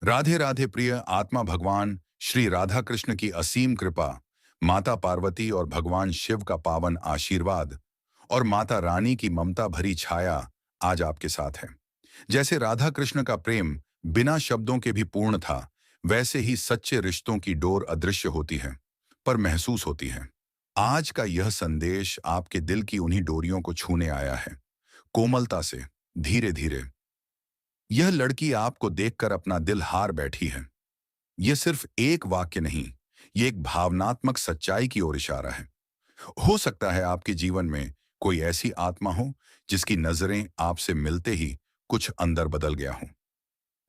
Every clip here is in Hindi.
राधे राधे प्रिय आत्मा। भगवान श्री राधा कृष्ण की असीम कृपा, माता पार्वती और भगवान शिव का पावन आशीर्वाद और माता रानी की ममता भरी छाया आज आपके साथ है। जैसे राधा कृष्ण का प्रेम बिना शब्दों के भी पूर्ण था, वैसे ही सच्चे रिश्तों की डोर अदृश्य होती है पर महसूस होती है। आज का यह संदेश आपके दिल की उन्हीं डोरियों को छूने आया है, कोमलता से, धीरे धीरे। यह लड़की आपको देखकर अपना दिल हार बैठी है। यह सिर्फ एक वाक्य नहीं, ये एक भावनात्मक सच्चाई की ओर इशारा है। हो सकता है आपके जीवन में कोई ऐसी आत्मा हो जिसकी नजरें आपसे मिलते ही कुछ अंदर बदल गया हो।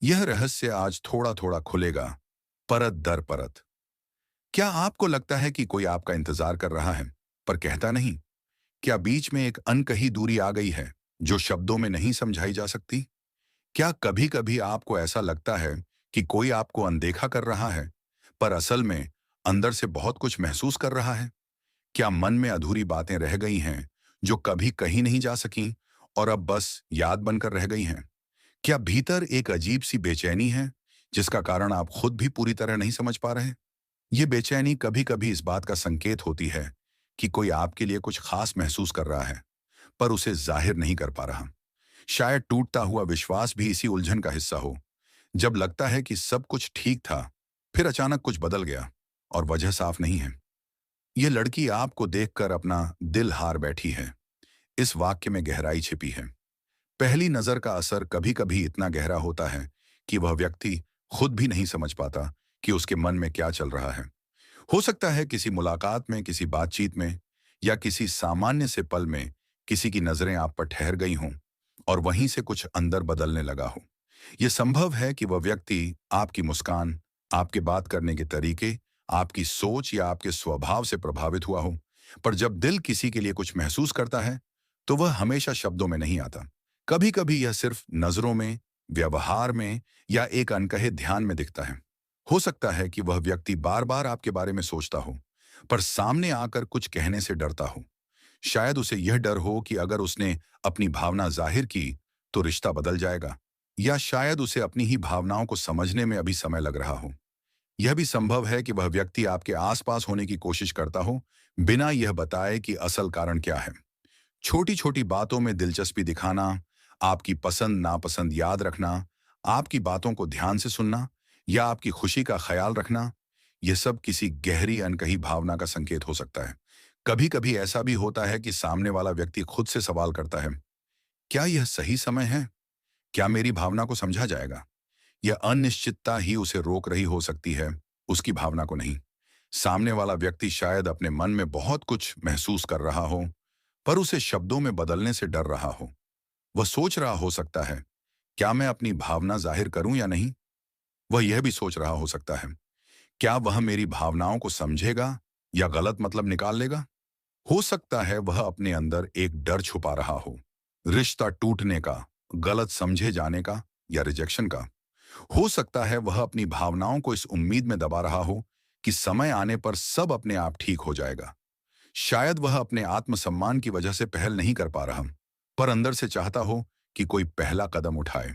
यह रहस्य आज थोड़ा थोड़ा खुलेगा, परत दर परत। क्या आपको लगता है कि कोई आपका इंतजार कर रहा है पर कहता नहीं? क्या बीच में एक अनकही दूरी आ गई है जो शब्दों में नहीं समझाई जा सकती? क्या कभी कभी आपको ऐसा लगता है कि कोई आपको अनदेखा कर रहा है पर असल में अंदर से बहुत कुछ महसूस कर रहा है? क्या मन में अधूरी बातें रह गई हैं जो कभी कहीं नहीं जा सकीं और अब बस याद बनकर रह गई हैं? क्या भीतर एक अजीब सी बेचैनी है जिसका कारण आप खुद भी पूरी तरह नहीं समझ पा रहे? ये बेचैनी कभी कभी इस बात का संकेत होती है कि कोई आपके लिए कुछ खास महसूस कर रहा है पर उसे जाहिर नहीं कर पा रहा। शायद टूटता हुआ विश्वास भी इसी उलझन का हिस्सा हो। जब लगता है कि सब कुछ ठीक था, फिर अचानक कुछ बदल गया और वजह साफ नहीं है। ये लड़की आपको देखकर अपना दिल हार बैठी है। इस वाक्य में गहराई छिपी है। पहली नजर का असर कभी कभी इतना गहरा होता है कि वह व्यक्ति खुद भी नहीं समझ पाता कि उसके मन में क्या चल रहा है। हो सकता है किसी मुलाकात में, किसी बातचीत में या किसी सामान्य से पल में किसी की नजरें आप पर ठहर गई हों और वहीं से कुछ अंदर बदलने लगा हो। यह संभव है कि वह व्यक्ति आपकी मुस्कान, आपके बात करने के तरीके, आपकी सोच या आपके स्वभाव से प्रभावित हुआ हो। पर जब दिल किसी के लिए कुछ महसूस करता है तो वह हमेशा शब्दों में नहीं आता। कभी कभी यह सिर्फ नजरों में, व्यवहार में या एक अनकहे ध्यान में दिखता है। हो सकता है कि वह व्यक्ति बार बार आपके बारे में सोचता हो पर सामने आकर कुछ कहने से डरता हो। शायद उसे यह डर हो कि अगर उसने अपनी भावना जाहिर की तो रिश्ता बदल जाएगा, या शायद उसे अपनी ही भावनाओं को समझने में अभी समय लग रहा हो। यह भी संभव है कि वह व्यक्ति आपके आसपास होने की कोशिश करता हो, बिना यह बताए कि असल कारण क्या है। छोटी छोटी बातों में दिलचस्पी दिखाना, आपकी पसंद नापसंद याद रखना, आपकी बातों को ध्यान से सुनना या आपकी खुशी का ख्याल रखना, यह सब किसी गहरी अनकही भावना का संकेत हो सकता है। कभी कभी ऐसा भी होता है कि सामने वाला व्यक्ति खुद से सवाल करता है, क्या यह सही समय है? क्या मेरी भावना को समझा जाएगा? यह अनिश्चितता ही उसे रोक रही हो सकती है, उसकी भावना को नहीं। सामने वाला व्यक्ति शायद अपने मन में बहुत कुछ महसूस कर रहा हो पर उसे शब्दों में बदलने से डर रहा हो। वह सोच रहा हो सकता है, क्या मैं अपनी भावना जाहिर करूं या नहीं? वह यह भी सोच रहा हो सकता है, क्या वह मेरी भावनाओं को समझेगा या गलत मतलब निकाल लेगा? हो सकता है वह अपने अंदर एक डर छुपा रहा हो, रिश्ता टूटने का, गलत समझे जाने का या रिजेक्शन का। हो सकता है वह अपनी भावनाओं को इस उम्मीद में दबा रहा हो कि समय आने पर सब अपने आप ठीक हो जाएगा। शायद वह अपने आत्मसम्मान की वजह से पहल नहीं कर पा रहा, पर अंदर से चाहता हो कि कोई पहला कदम उठाए।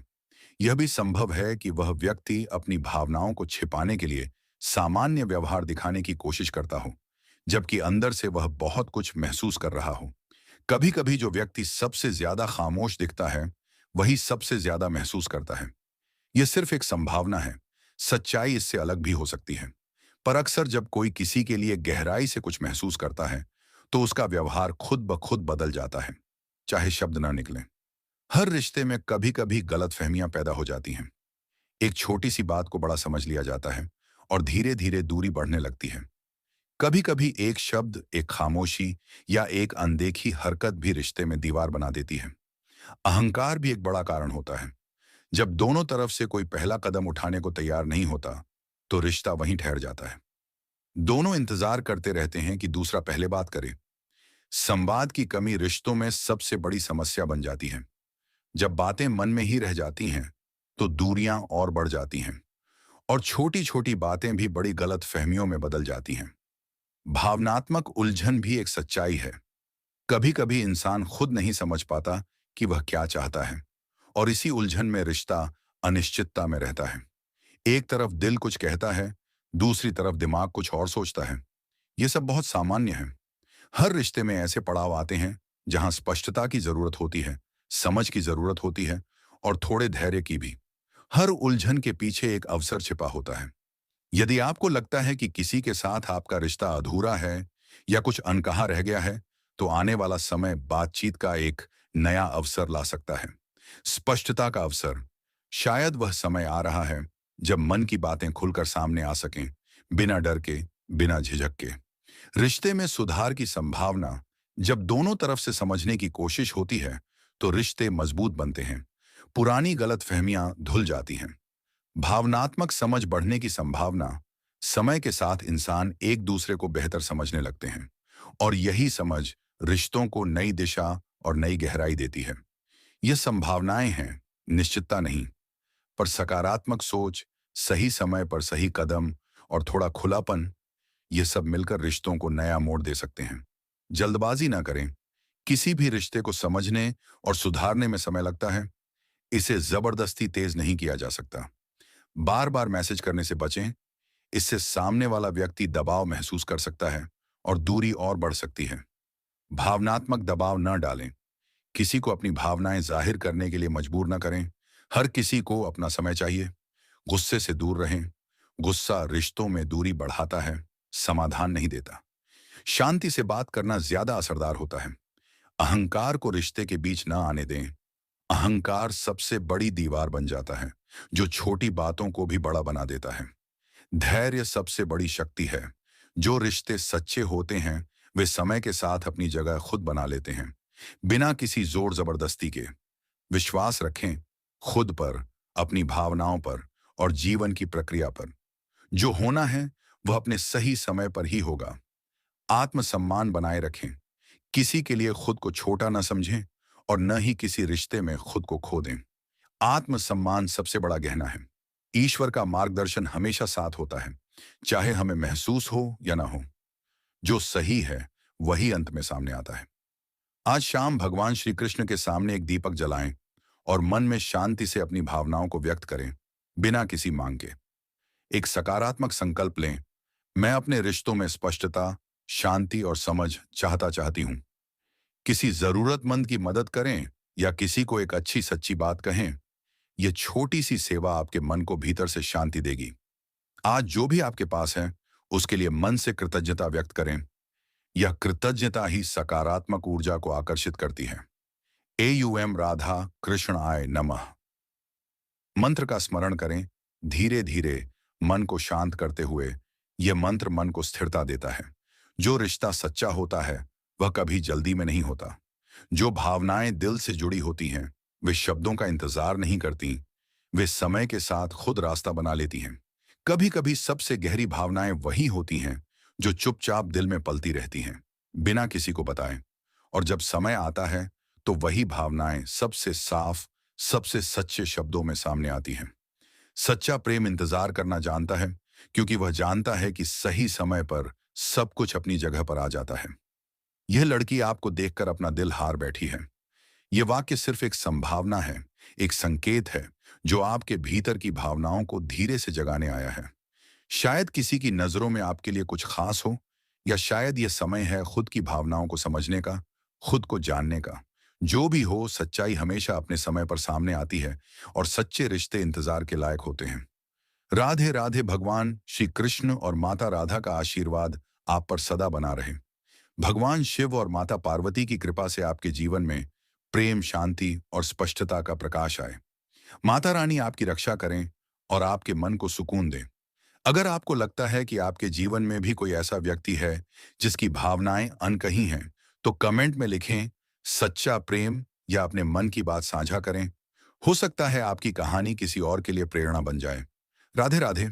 यह भी संभव है कि वह व्यक्ति अपनी भावनाओं को छिपाने के लिए सामान्य व्यवहार दिखाने की कोशिश करता हो, जबकि अंदर से वह बहुत कुछ महसूस कर रहा हो। कभी कभी जो व्यक्ति सबसे ज्यादा खामोश दिखता है, वही सबसे ज्यादा महसूस करता है। यह सिर्फ एक संभावना है, सच्चाई इससे अलग भी हो सकती है। पर अक्सर जब कोई किसी के लिए गहराई से कुछ महसूस करता है तो उसका व्यवहार खुद ब खुद बदल जाता है, चाहे शब्द ना निकले। हर रिश्ते में कभी कभी गलतफहमियां पैदा हो जाती हैं। एक छोटी सी बात को बड़ा समझ लिया जाता है और धीरे धीरे दूरी बढ़ने लगती है। कभी कभी एक शब्द, एक खामोशी या एक अनदेखी हरकत भी रिश्ते में दीवार बना देती है। अहंकार भी एक बड़ा कारण होता है। जब दोनों तरफ से कोई पहला कदम उठाने को तैयार नहीं होता तो रिश्ता वहीं ठहर जाता है। दोनों इंतजार करते रहते हैं कि दूसरा पहले बात करे। संवाद की कमी रिश्तों में सबसे बड़ी समस्या बन जाती है। जब बातें मन में ही रह जाती हैं तो दूरियां और बढ़ जाती हैं और छोटी छोटी बातें भी बड़ी गलत फहमियों में बदल जाती हैं। भावनात्मक उलझन भी एक सच्चाई है। कभी कभी इंसान खुद नहीं समझ पाता कि वह क्या चाहता है और इसी उलझन में रिश्ता अनिश्चितता में रहता है। एक तरफ दिल कुछ कहता है, दूसरी तरफ दिमाग कुछ और सोचता है। ये सब बहुत सामान्य है। हर रिश्ते में ऐसे पड़ाव आते हैं जहां स्पष्टता की जरूरत होती है, समझ की जरूरत होती है और थोड़े धैर्य की भी। हर उलझन के पीछे एक अवसर छिपा होता है। यदि आपको लगता है कि किसी के साथ आपका रिश्ता अधूरा है या कुछ अनकहा रह गया है, तो आने वाला समय बातचीत का एक नया अवसर ला सकता है। स्पष्टता का अवसर। शायद वह समय आ रहा है जब मन की बातें खुलकर सामने आ सकें, बिना डर के, बिना झिझक के। रिश्ते में सुधार की संभावना। जब दोनों तरफ से समझने की कोशिश होती है, तो रिश्ते मजबूत बनते हैं। पुरानी गलतफहमियां धुल जाती हैं। भावनात्मक समझ बढ़ने की संभावना। समय के साथ इंसान एक दूसरे को बेहतर समझने लगते हैं और यही समझ रिश्तों को नई दिशा और नई गहराई देती है। ये संभावनाएं हैं, निश्चितता नहीं। पर सकारात्मक सोच, सही समय पर सही कदम और थोड़ा खुलापन, ये सब मिलकर रिश्तों को नया मोड़ दे सकते हैं। जल्दबाजी ना करें। किसी भी रिश्ते को समझने और सुधारने में समय लगता है। इसे जबरदस्ती तेज नहीं किया जा सकता। बार बार मैसेज करने से बचें। इससे सामने वाला व्यक्ति दबाव महसूस कर सकता है और दूरी और बढ़ सकती है। भावनात्मक दबाव न डालें। किसी को अपनी भावनाएं जाहिर करने के लिए मजबूर न करें। हर किसी को अपना समय चाहिए। गुस्से से दूर रहें। गुस्सा रिश्तों में दूरी बढ़ाता है, समाधान नहीं देता। शांति से बात करना ज्यादा असरदार होता है। अहंकार को रिश्ते के बीच न आने दें। अहंकार सबसे बड़ी दीवार बन जाता है, जो छोटी बातों को भी बड़ा बना देता है। धैर्य सबसे बड़ी शक्ति है। जो रिश्ते सच्चे होते हैं, वे समय के साथ अपनी जगह खुद बना लेते हैं, बिना किसी जोर जबरदस्ती के। विश्वास रखें खुद पर, अपनी भावनाओं पर और जीवन की प्रक्रिया पर। जो होना है वह अपने सही समय पर ही होगा। आत्मसम्मान बनाए रखें। किसी के लिए खुद को छोटा न समझें और न ही किसी रिश्ते में खुद को खो दें। आत्मसम्मान सबसे बड़ा गहना है। ईश्वर का मार्गदर्शन हमेशा साथ होता है, चाहे हमें महसूस हो या ना हो। जो सही है वही अंत में सामने आता है। आज शाम भगवान श्री कृष्ण के सामने एक दीपक जलाएं और मन में शांति से अपनी भावनाओं को व्यक्त करें, बिना किसी मांग के। एक सकारात्मक संकल्प लें, मैं अपने रिश्तों में स्पष्टता, शांति और समझ चाहता चाहती हूं। किसी जरूरतमंद की मदद करें या किसी को एक अच्छी सच्ची बात कहें। यह छोटी सी सेवा आपके मन को भीतर से शांति देगी। आज जो भी आपके पास है, उसके लिए मन से कृतज्ञता व्यक्त करें। यह कृतज्ञता ही सकारात्मक ऊर्जा को आकर्षित करती है। AUM राधा कृष्ण आय नमः मंत्र का स्मरण करें। धीरे धीरे मन को शांत करते हुए यह मंत्र मन को स्थिरता देता है। जो रिश्ता सच्चा होता है वह कभी जल्दी में नहीं होता। जो भावनाएं दिल से जुड़ी होती हैं, वे शब्दों का इंतजार नहीं करती। वे समय के साथ खुद रास्ता बना लेती हैं। कभी कभी सबसे गहरी भावनाएं वही होती हैं जो चुपचाप दिल में पलती रहती हैं, बिना किसी को बताए। और जब समय आता है, तो वही भावनाएं सबसे साफ, सबसे सच्चे शब्दों में सामने आती हैं। सच्चा प्रेम इंतजार करना जानता है, क्योंकि वह जानता है कि सही समय पर सब कुछ अपनी जगह पर आ जाता है। यह लड़की आपको देखकर अपना दिल हार बैठी है। यह वाक्य सिर्फ एक संभावना है, एक संकेत है जो आपके भीतर की भावनाओं को धीरे से जगाने आया है। शायद किसी की नजरों में आपके लिए कुछ खास हो, या शायद यह समय है खुद की भावनाओं को समझने का, खुद को जानने का। जो भी हो, सच्चाई हमेशा अपने समय पर सामने आती है और सच्चे रिश्ते इंतजार के लायक होते हैं। राधे राधे। भगवान श्री कृष्ण और माता राधा का आशीर्वाद आप पर सदा बना रहे। भगवान शिव और माता पार्वती की कृपा से आपके जीवन में प्रेम, शांति और स्पष्टता का प्रकाश आए। माता रानी आपकी रक्षा करें और आपके मन को सुकून दें। अगर आपको लगता है कि आपके जीवन में भी कोई ऐसा व्यक्ति है जिसकी भावनाएं अनकही हैं, तो कमेंट में लिखें सच्चा प्रेम या अपने मन की बात साझा करें। हो सकता है आपकी कहानी किसी और के लिए प्रेरणा बन जाए। राधे राधे।